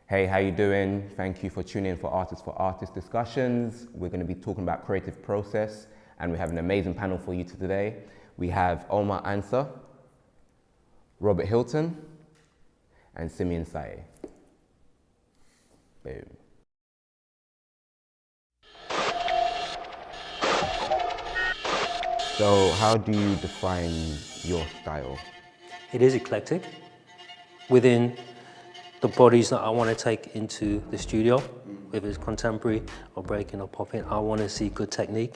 Hey, how you doing? Thank you for tuning in for Artist discussions. We're going to be talking about creative process, and we have an amazing panel for you today. We have Omar Answer, Robert Hylton, and Simeon Qsyea. Boom. So how do you define your style? It is eclectic within the bodies that I want to take into the studio, if it's contemporary or breaking or popping. I want to see good technique.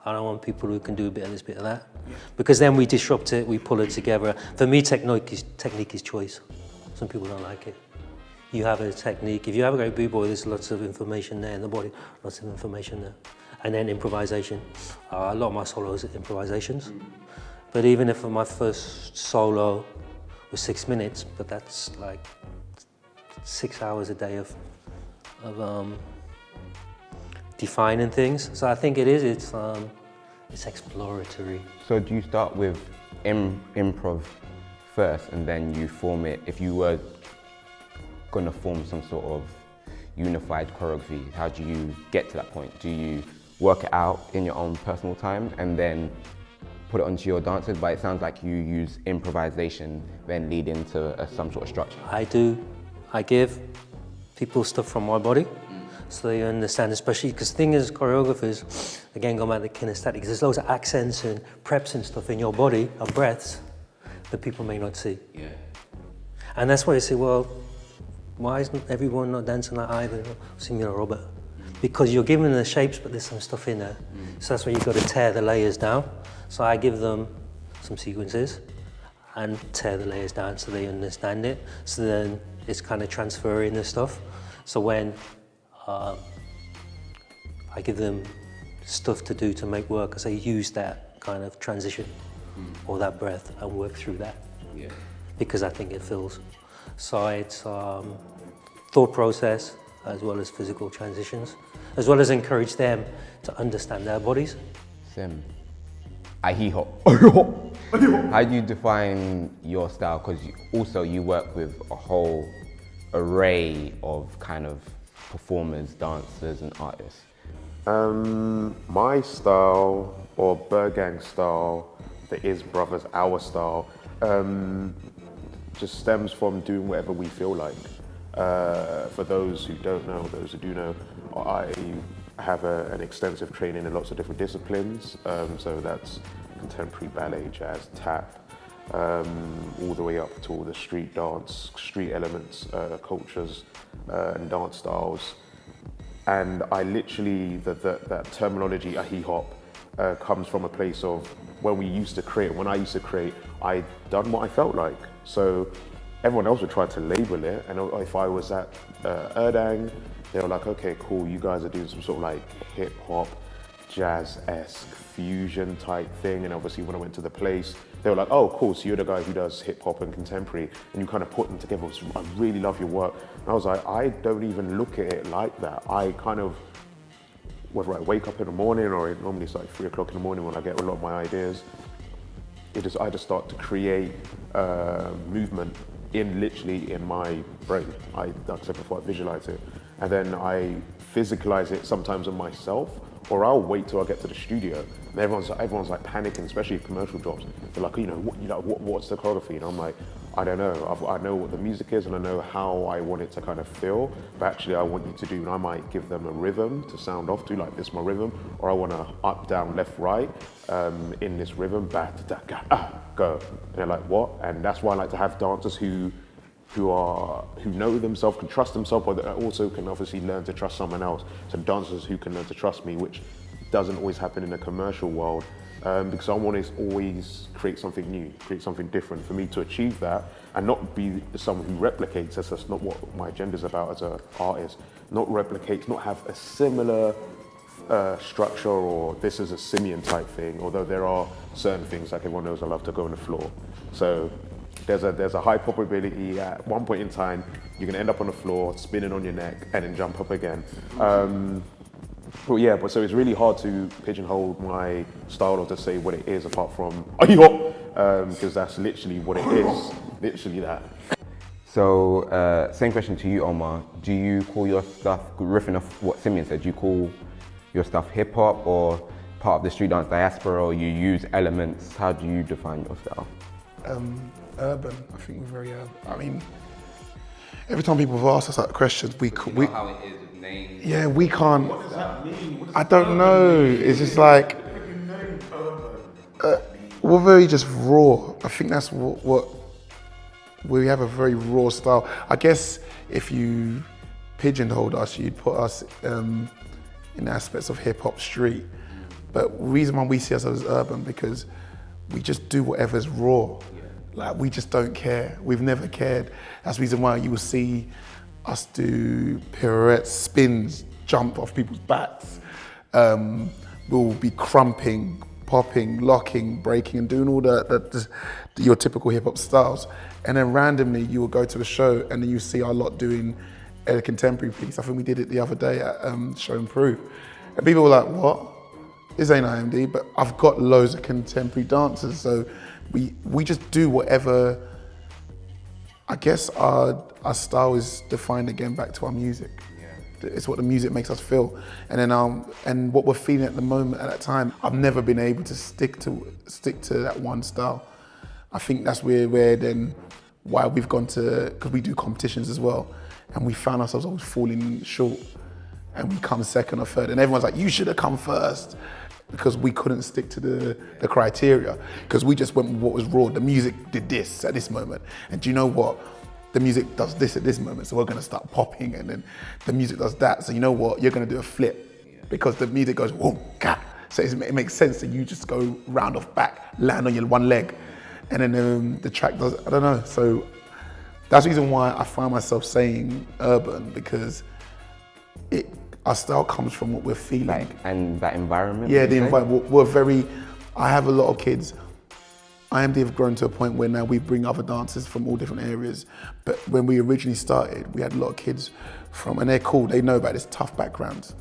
I don't want people who can do a bit of this, bit of that, because then we disrupt it, we pull it together. For me, technique is choice. Some people don't like it. You have a technique. If you have a great b-boy, there's lots of information there in the body, lots of information there. And then improvisation. A lot of my solos are improvisations. But even if my first solo was 6 minutes, but that's like 6 hours a day of defining things. So I think it's exploratory. So do you start with improv first and then you form it? If you were going to form some sort of unified choreography, how do you get to that point? Do you work it out in your own personal time and then put it onto your dancers? But it sounds like you use improvisation then lead into some sort of structure. I do. I give people stuff from my body so they understand, especially because the thing is, choreographers, again, going back to kinesthetics, there's loads of accents and preps and stuff in your body and breaths that people may not see. Yeah. And that's why you say, well, why isn't everyone not dancing like Ivan or Simeon or Robert? Because you're giving them the shapes, but there's some stuff in there. So that's why you've got to tear the layers down. So I give them some sequences and tear the layers down so they understand it. So then it's kind of transferring the stuff. So when I give them stuff to do to make work, I say use that kind of transition or that breath and work through that. Yeah. Because I think it fills. So it's thought process as well as physical transitions, as well as encourage them to understand their bodies. Sim, I hee hop. How do you define your style? Because you work with a whole array of kind of performers, dancers and artists. My style, or Bergang style, the Is Brothers, our style, just stems from doing whatever we feel like. For those who don't know, those who do know, I have an extensive training in lots of different disciplines. So that's contemporary ballet, jazz, tap, all the way up to all the street dance, street elements, cultures, and dance styles. And I literally, that terminology, a hip hop, comes from a place of when we used to create, when I used to create, I'd done what I felt like. So everyone else would try to label it, and if I was at Erdang, they were like, okay, cool, you guys are doing some sort of like hip hop, jazz-esque fusion type thing. And obviously when I went to the place, they were like, oh, cool, so you're the guy who does hip hop and contemporary, and you kind of put them together. I really love your work. And I was like, I don't even look at it like that. I kind of, whether I wake up in the morning or normally it's like 3 o'clock in the morning when I get a lot of my ideas, I just start to create movement literally in my brain. Like I said before, I visualize it. And then I physicalize it sometimes on myself, or I'll wait till I get to the studio. And everyone's like panicking, especially commercial jobs. They're like, what's the choreography? And I'm like, I don't know. I know what the music is and I know how I want it to kind of feel, but actually I want you to do, and I might give them a rhythm to sound off to, like this is my rhythm, or I want to up, down, left, right in this rhythm, go. And they're like, what? And that's why I like to have dancers who know themselves, can trust themselves, but also can obviously learn to trust someone else. So dancers who can learn to trust me, which doesn't always happen in the commercial world, because I want to always create something new, create something different. For me to achieve that and not be someone who replicates, that's not what my agenda's about as an artist. Not replicate, not have a similar structure, or this is a Simeon type thing, although there are certain things, like everyone knows I love to go on the floor. So there's a high probability at one point in time you're going to end up on the floor, spinning on your neck, and then jump up again. So it's really hard to pigeonhole my style or to say what it is apart from because that's literally what it is, literally that. So, same question to you, Omar. Do you call your stuff, riffing off what Simeon said, do you call your stuff hip hop or part of the street dance diaspora, or you use elements? How do you define your style? Urban. I think we're very urban. I mean, every time people have asked us that question, we How it is with names. yeah, we can't. What does that mean? I don't know. It's just like we're very just raw. I think that's what we have, a very raw style. I guess if you pigeonholed us, you'd put us in aspects of hip hop street. But the reason why we see ourselves as urban, because we just do whatever's raw. Like, we just don't care. We've never cared. That's the reason why you will see us do pirouettes, spins, jump off people's backs. We'll be crumping, popping, locking, breaking, and doing all your typical hip hop styles. And then randomly you will go to a show and then you see our lot doing a contemporary piece. I think we did it the other day at Show and Prove. And people were like, what? This ain't IMD, but I've got loads of contemporary dancers. So we just do whatever. I guess our style is defined again back to our music. It's what the music makes us feel. And then and what we're feeling at the moment, at that time, I've never been able to stick to that one style. I think that's where then why we've gone to, because we do competitions as well, and we found ourselves always falling short, and we come second or third, and everyone's like, you should have come first, because we couldn't stick to the criteria, because we just went with what was raw. The music did this at this moment, and do you know what? The music does this at this moment, so we're gonna start popping, and then the music does that, so you know what? You're gonna do a flip, because the music goes, whoa, ka. So it makes sense that you just go round off back, land on your one leg, and then the track does, I don't know. So that's the reason why I find myself saying urban, because our style comes from what we're feeling. And that environment? Yeah, the environment. We're very, I have a lot of kids. IMD have grown to a point where now we bring other dancers from all different areas. But when we originally started, we had a lot of kids and they're cool, they know about this tough backgrounds,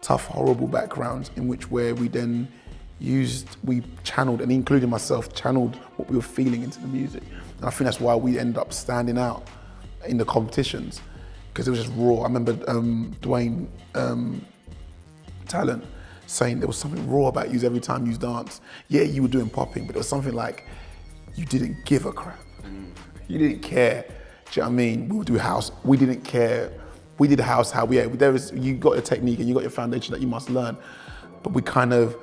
tough, horrible backgrounds, in which where we then we channeled, and including myself, channeled what we were feeling into the music. And I think that's why we end up standing out in the competitions, because it was just raw. I remember Dwayne Talent saying there was something raw about you every time you danced. Yeah, you were doing popping, but it was something like you didn't give a crap. You didn't care. Do you know what I mean? We would do house. We didn't care. We did house how you got a technique and you got your foundation that you must learn. But we kind of,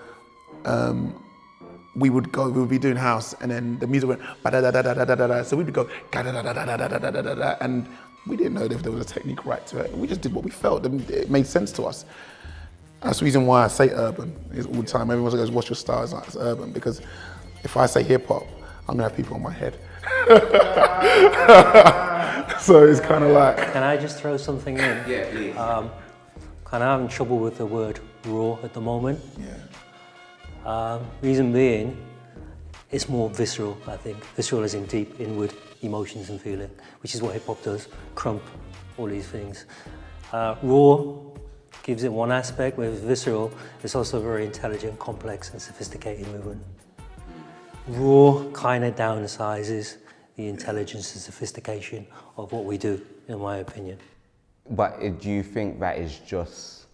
we would be doing house, and then the music went ba-da-da-da-da-da-da-da. So we'd go ga-da-da-da-da-da-da-da-da, and we didn't know if there was a technique right to it. We just did what we felt. It made sense to us. That's the reason why I say urban is all the time. Everyone goes, what's your style? It's urban, because if I say hip hop, I'm gonna have people on my head. So it's kind of like. Can I just throw something in? Yeah, please. Kind of having trouble with the word raw at the moment. Yeah. Reason being, it's more visceral, I think. Visceral as in deep, inward emotions and feeling, which is what hip hop does. Crump, all these things. Raw gives it one aspect, whereas visceral, it's also very intelligent, complex, and sophisticated movement. Raw kind of downsizes the intelligence and sophistication of what we do, in my opinion. But do you think that is just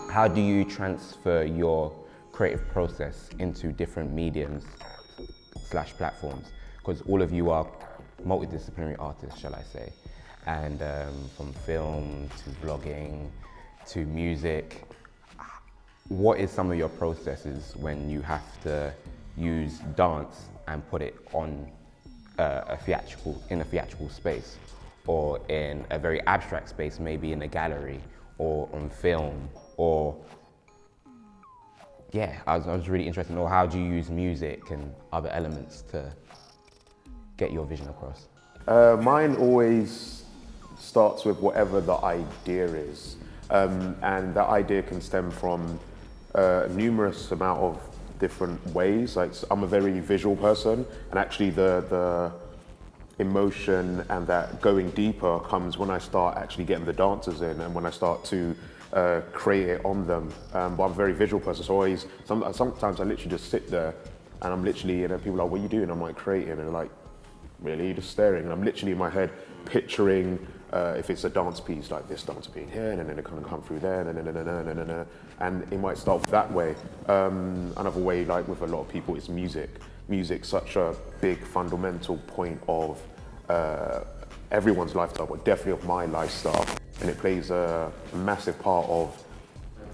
how do you transfer your creative process into different mediums / platforms? Because all of you are multidisciplinary artists, shall I say, and from film to vlogging to music. What is some of your processes when you have to use dance and put it on in a theatrical space, or in a very abstract space, maybe in a gallery or on film, or I was really interested in how do you use music and other elements to get your vision across? Mine always starts with whatever the idea is, and that idea can stem from numerous amount of different ways. Like, I'm a very visual person, and actually the emotion and that going deeper comes when I start actually getting the dancers in, and when I start to create it on them. But I'm a very visual person, so sometimes I literally just sit there and I'm literally, and then people are like, what are you doing? I'm like, creating, and they're like, really? Just staring. And I'm literally in my head picturing, if it's a dance piece, like this dance being here, and then it kind of come through there, and it might start that way. Another way, like with a lot of people, is music. Music's such a big fundamental point of everyone's lifestyle, but definitely of my lifestyle. And it plays a massive part of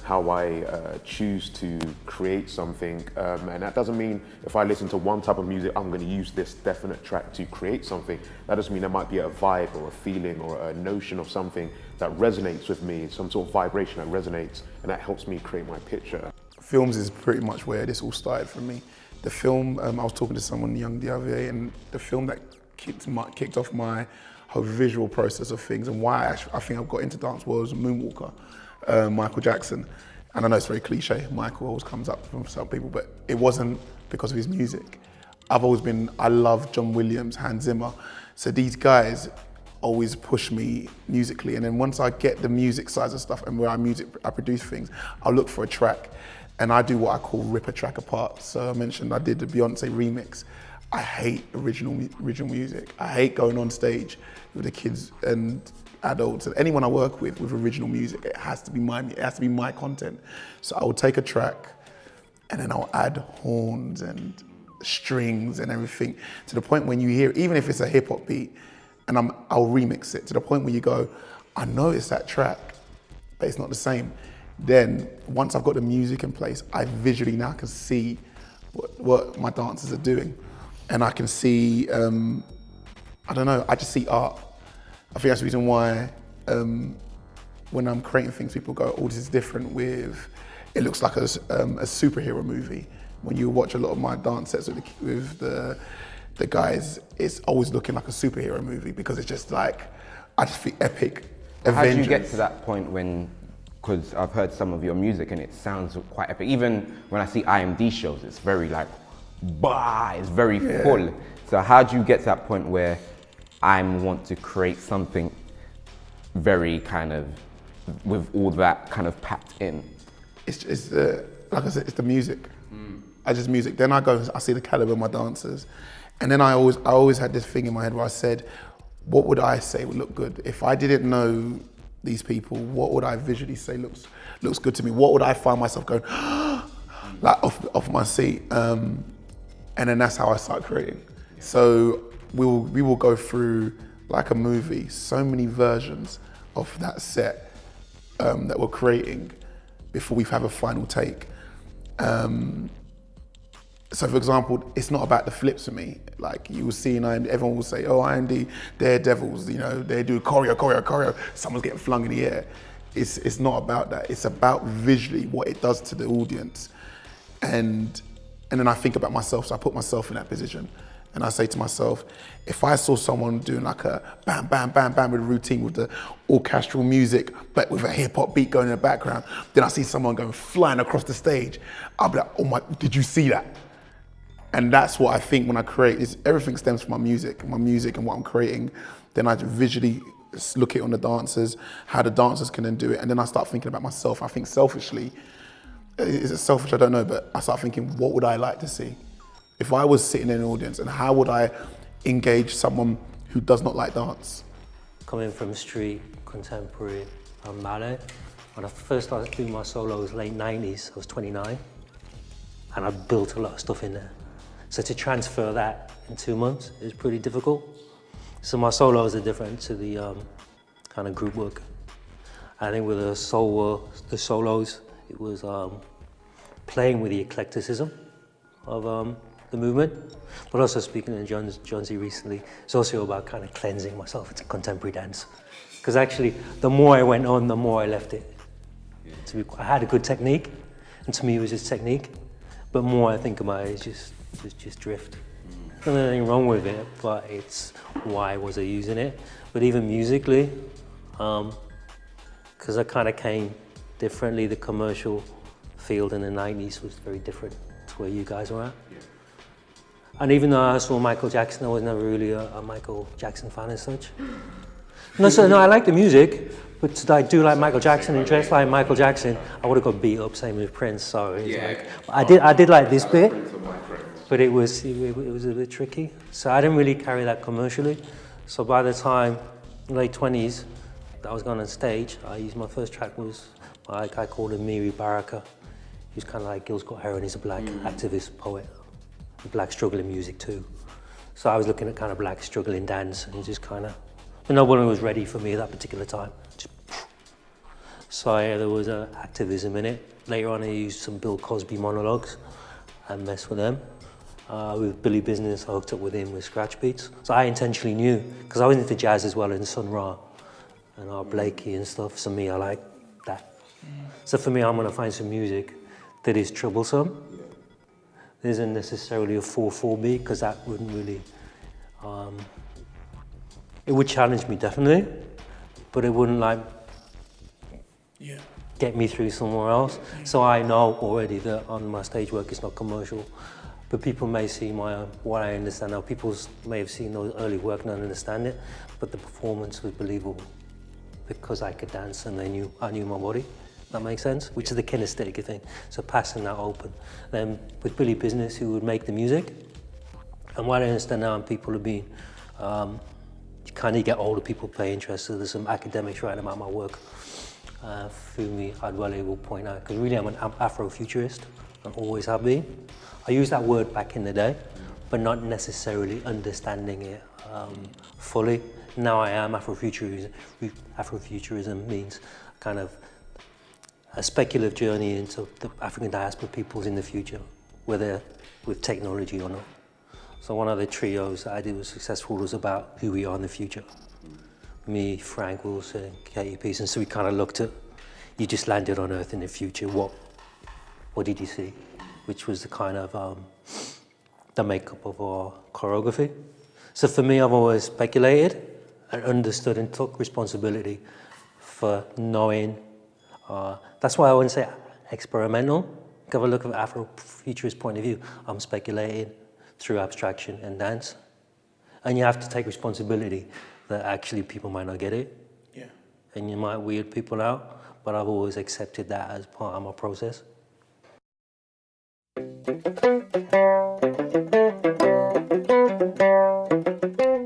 how I choose to create something. And that doesn't mean if I listen to one type of music, I'm gonna use this definite track to create something. That doesn't mean there might be a vibe or a feeling or a notion of something that resonates with me, some sort of vibration that resonates, and that helps me create my picture. Films is pretty much where this all started for me. The film, I was talking to someone young the other day, and the film that kicked off my whole visual process of things and why I think I've got into dance was Moonwalker, Michael Jackson. And I know it's very cliche, Michael always comes up from some people, but it wasn't because of his music. I love John Williams, Hans Zimmer. So these guys always push me musically. And then once I get the music side of stuff and where I produce things, I'll look for a track. And I do what I call rip a track apart. So I mentioned I did the Beyonce remix. I hate original music. I hate going on stage with the kids and adults and anyone I work with original music. It has to be my content. So I will take a track and then I'll add horns and strings and everything to the point when you hear, even if it's a hip hop beat, and I'll remix it to the point where you go, I know it's that track, but it's not the same. Then once I've got the music in place, I visually now can see what my dancers are doing. And I can see, I don't know, I just see art. I think that's the reason why when I'm creating things, people go, oh, this is different with, it looks like a superhero movie. When you watch a lot of my dance sets with the guys, it's always looking like a superhero movie because it's just like, I just feel epic. How do you get to that point when, because I've heard some of your music and it sounds quite epic. Even when I see IMD shows, it's very like, bah, it's very full. So how do you get to that point where I want to create something very kind of, with all that kind of packed in? It's like I said, it's the music. I just music. Then I see the caliber of my dancers. And then I always had this thing in my head where I said, what would I say would look good? If I didn't know these people, what would I visually say looks good to me? What would I find myself going, like off my seat? And then that's how I start creating. So we will go through, like a movie, so many versions of that set that we're creating before we have a final take. So for example, it's not about the flips for me. Like you will see in IMD, everyone will say, oh, IMD, they're devils, you know, they do choreo, someone's getting flung in the air. It's not about that. It's about visually what it does to the audience. And then I think about myself, so I put myself in that position. And I say to myself, if I saw someone doing like a bam, bam, bam, bam with a routine with the orchestral music, but with a hip hop beat going in the background, then I see someone going flying across the stage, I'll be like, oh my, did you see that? And that's what I think when I create, is everything stems from my music and what I'm creating. Then I visually look at it on the dancers, how the dancers can then do it. And then I start thinking about myself. I think selfishly, is it selfish? I don't know, but I start thinking, what would I like to see? If I was sitting in an audience, and how would I engage someone who does not like dance? Coming from street, contemporary, and ballet, when I first started doing my solos, late 90s, I was 29, and I built a lot of stuff in there. So to transfer that in 2 months is pretty difficult. So my solos are different to the kind of group work. I think with the solos, it was playing with the eclecticism of the movement, but also speaking to John Z recently, it's also about kind of cleansing myself into contemporary dance. Because actually, the more I went on, the more I left it. I had a good technique, and to me it was just technique, but more I think about it, it's just drift. There's nothing wrong with it, but it's why was I using it? But even musically, because I kind of came differently, the commercial field in the 90s was very different to where you guys were at. And even though I saw Michael Jackson, I was never really a Michael Jackson fan as such. No, I like the music, but I do like Michael Jackson and dress like Michael Jackson. I would have got beat up, same with Prince. So it's like, I did like this bit, but it was a bit tricky. So I didn't really carry that commercially. So by the time late 20s, that I was going on stage, my first track was by a guy called Amiri Baraka. He's kind of like Gil Scott-Heron. He's a black activist poet, black struggling music too. So I was looking at kind of black struggling dance and just kind of, but no one was ready for me at that particular time. So yeah, there was activism in it. Later on I used some Bill Cosby monologues and messed with them. With Billy Business, I hooked up with him with scratch beats. So I intentionally knew, because I was into jazz as well, and Sun Ra and Art Blakey and stuff. So me, I like that. So for me, I'm gonna find some music that is troublesome. There isn't necessarily a 4/4 beat, because that wouldn't really, it would challenge me definitely, but it wouldn't like get me through somewhere else. So I know already that on my stage work it's not commercial, but people may see what I understand now. People may have seen those early work and not understand it, but the performance was believable because I could dance and I knew my body. That makes sense? Which is the kinesthetic thing. So passing that open. Then with Billy Business, who would make the music, and what I understand now, and people have been, you kind of get older people pay interest. So there's some academics writing about my work. Fumi Adwale will point out, because really I'm an Afrofuturist, and always have been. I used that word back in the day, but not necessarily understanding it fully. Now I am Afrofuturism. Afrofuturism means kind of a speculative journey into the African diaspora peoples in the future, whether with technology or not. So one of the trios that I did was successful was about who we are in the future. Me, Frank Wilson, Katie Pearson. So we kind of looked at, you just landed on Earth in the future, what did you see? Which was the kind of, the makeup of our choreography. So for me, I've always speculated and understood and took responsibility for knowing. That's why I wouldn't say experimental. If I look at Afrofuturist point of view, I'm speculating through abstraction and dance. And you have to take responsibility that actually people might not get it. Yeah. And you might weird people out, but I've always accepted that as part of my process.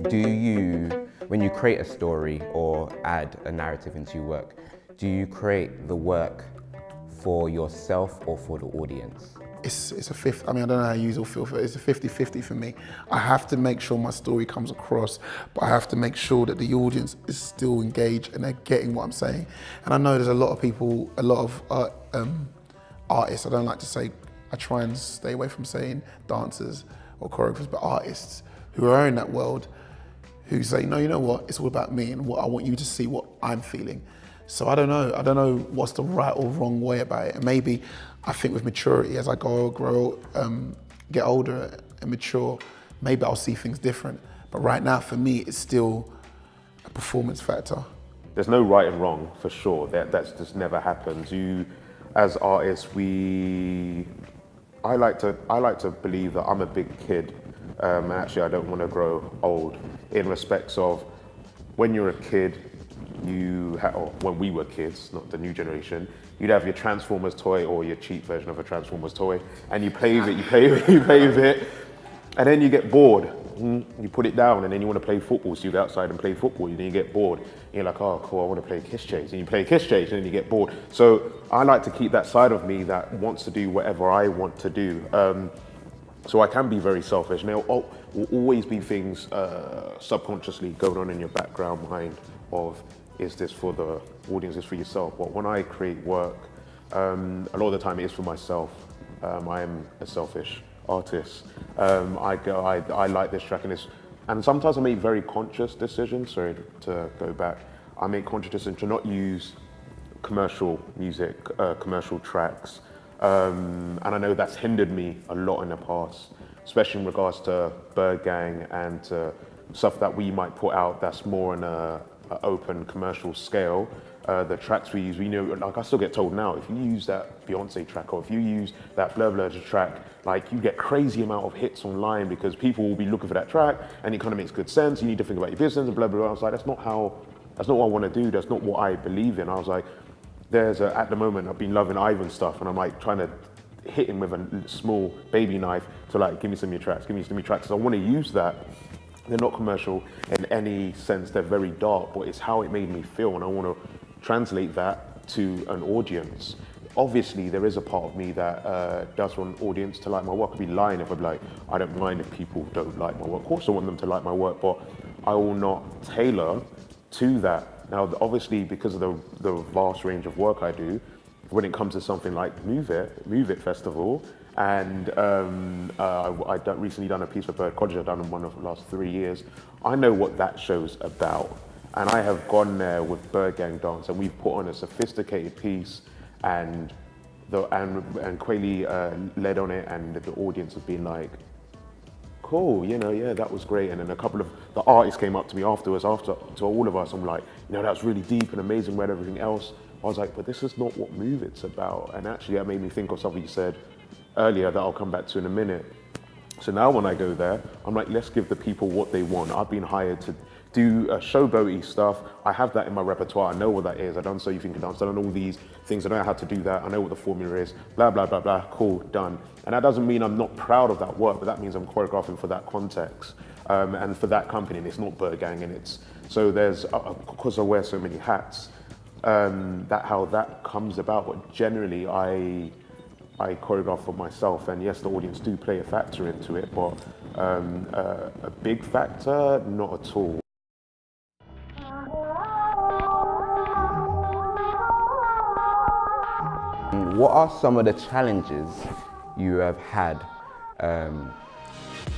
Do you, when you create a story or add a narrative into your work, do you create the work for yourself or for the audience? It's a fifth. I mean, I don't know how you all feel for it. It's a 50-50 for me. I have to make sure my story comes across, but I have to make sure that the audience is still engaged and they're getting what I'm saying. And I know there's a lot of people, a lot of artists. I don't like to say. I try and stay away from saying dancers or choreographers, but artists who are in that world, who say, no, you know what? It's all about me, and what I want you to see what I'm feeling. So I don't know what's the right or wrong way about it. And maybe I think with maturity, as I grow, get older and mature, maybe I'll see things different. But right now, for me, it's still a performance factor. There's no right and wrong, for sure. That's just never happens. You, as artists, I like to believe that I'm a big kid, and actually I don't want to grow old. In respects of when you're a kid, or when we were kids, not the new generation, you'd have your Transformers toy or your cheap version of a Transformers toy, and you play with it, you play with it, and then you get bored. You put it down, and then you want to play football, so you go outside and play football, and then you get bored. And you're like, oh cool, I want to play Kiss Chase, and you play Kiss Chase, and then you get bored. So I like to keep that side of me that wants to do whatever I want to do. So I can be very selfish, and there will always be things subconsciously going on in your background mind of, is this for the audience, is this for yourself? But when I create work, a lot of the time it is for myself. I am a selfish artist. I like this track, and sometimes I make very conscious decisions. Sorry to go back. I make conscious decisions to not use commercial music, commercial tracks, and I know that's hindered me a lot in the past, especially in regards to Bird Gang and stuff that we might put out that's more on a open commercial scale. The tracks we use, like I still get told now, if you use that Beyonce track or if you use that Blur track, like you get crazy amount of hits online because people will be looking for that track and it kind of makes good sense. You need to think about your business and blah, blah, blah. I was like, that's not how That's not what I want to do. That's not what I believe in. I was like, at the moment, I've been loving Ivan stuff, and I'm like trying to hit him with a small baby knife to like, give me some of your tracks, give me some of your tracks. So I want to use that. They're not commercial in any sense. They're very dark, but it's how it made me feel, and I want to translate that to an audience. Obviously, there is a part of me that does want an audience to like my work. I'd be lying if I'd be like, I don't mind if people don't like my work. Of course I want them to like my work, but I will not tailor to that. Now, obviously, because of the vast range of work I do, when it comes to something like Move It Festival, and I recently done a piece for Bird College. I've done one of the last 3 years. I know what that show's about, and I have gone there with Bird Gang Dance, and we've put on a sophisticated piece, and Qsyea led on it, and the audience has been like, cool, yeah, that was great. And then a couple of the artists came up to me afterwards, to all of us, I'm like, that was really deep and amazing, read everything else. I was like, but this is not what Move It's about. And actually that made me think of something you said earlier that I'll come back to in a minute. So now when I go there, I'm like, let's give the people what they want. I've been hired to do showboaty stuff. I have that in my repertoire. I know what that is. I've done So You Think You Can Dance. I've done all these things. I know how to do that. I know what the formula is. Blah, blah, blah, blah. Cool, done. And that doesn't mean I'm not proud of that work, but that means I'm choreographing for that context and for that company. And it's not Bird Gang. And it's, so there's, because I wear so many hats, that how that comes about. But generally, I choreograph for myself, and yes, the audience do play a factor into it, but a big factor, not at all. What are some of the challenges you have had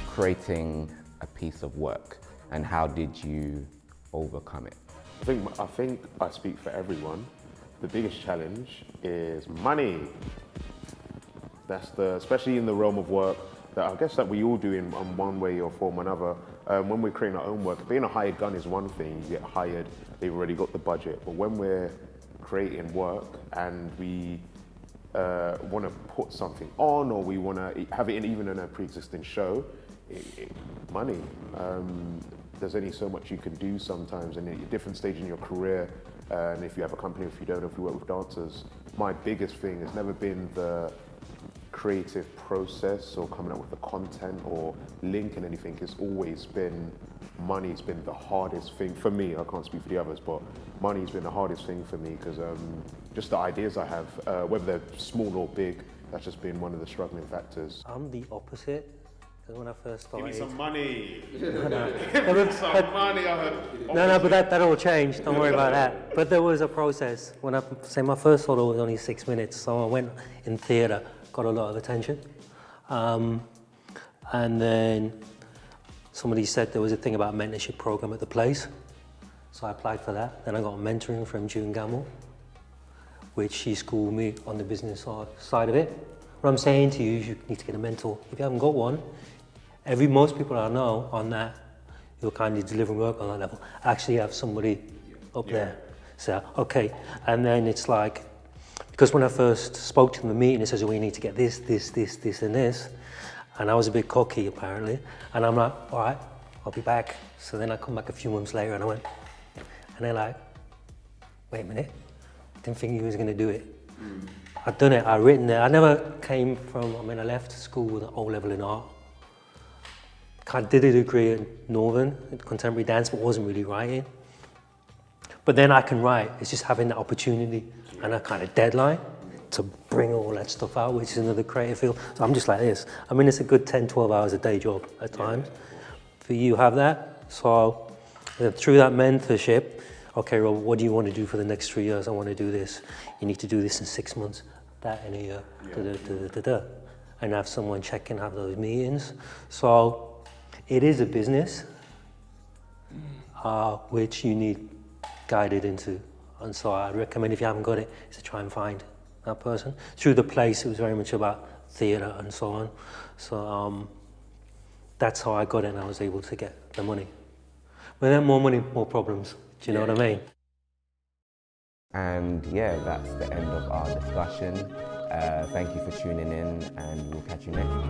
creating a piece of work, and how did you overcome it? I think I speak for everyone. The biggest challenge is money. That's especially in the realm of work, that I guess that we all do in one way or form or another. When we're creating our own work, being a hired gun is one thing. You get hired, they've already got the budget. But when we're creating work and we want to put something on, or we want to have it even in a pre-existing show, money. There's only so much you can do sometimes, and at a different stage in your career, and if you have a company, if you don't, if you work with dancers, my biggest thing has never been the creative process or coming up with the content or linking anything. It's always been money. It's been the hardest thing for me. I can't speak for the others, but money's been the hardest thing for me, because just the ideas I have, whether they're small or big, that's just been one of the struggling factors. I'm the opposite. Because when I first started... Give me some money. No. Give me some money. No, but that all changed. Don't worry about that. But there was a process. When I say my first solo was only 6 minutes, so I went in theatre, got a lot of attention. And then somebody said there was a thing about a mentorship program at the place. So I applied for that. Then I got mentoring from June Gamble, which she schooled me on the business side of it. What I'm saying to you is you need to get a mentor. If you haven't got one, most people I know on that, who are kind of delivering work on that level, actually have somebody up there. So, okay, and then it's like, because when I first spoke to them in the meeting, it says, well, you need to get this, and this. And I was a bit cocky, apparently. And I'm like, all right, I'll be back. So then I come back a few months later and I went, and they're like, wait a minute, I didn't think you was gonna do it. I'd done it, I'd written it. I never came from, I left school with an O level in art. I did a degree in Northern, in contemporary dance, but wasn't really writing. But then I can write, it's just having that opportunity and a kind of deadline to bring all that stuff out, which is another creative field. So I'm just like this. It's a good 10, 12 hours a day job at times. For you have that. So through that mentorship, okay, well, what do you want to do for the next 3 years? I want to do this. You need to do this in 6 months, that in a year, and have someone check and have those meetings. So it is a business, which you need guided into. And so I recommend, if you haven't got it, is to try and find that person. Through the place, it was very much about theatre and so on. So that's how I got it, and I was able to get the money. But then more money, more problems. Do you know what I mean? And yeah, that's the end of our discussion. Thank you for tuning in, and we'll catch you next time.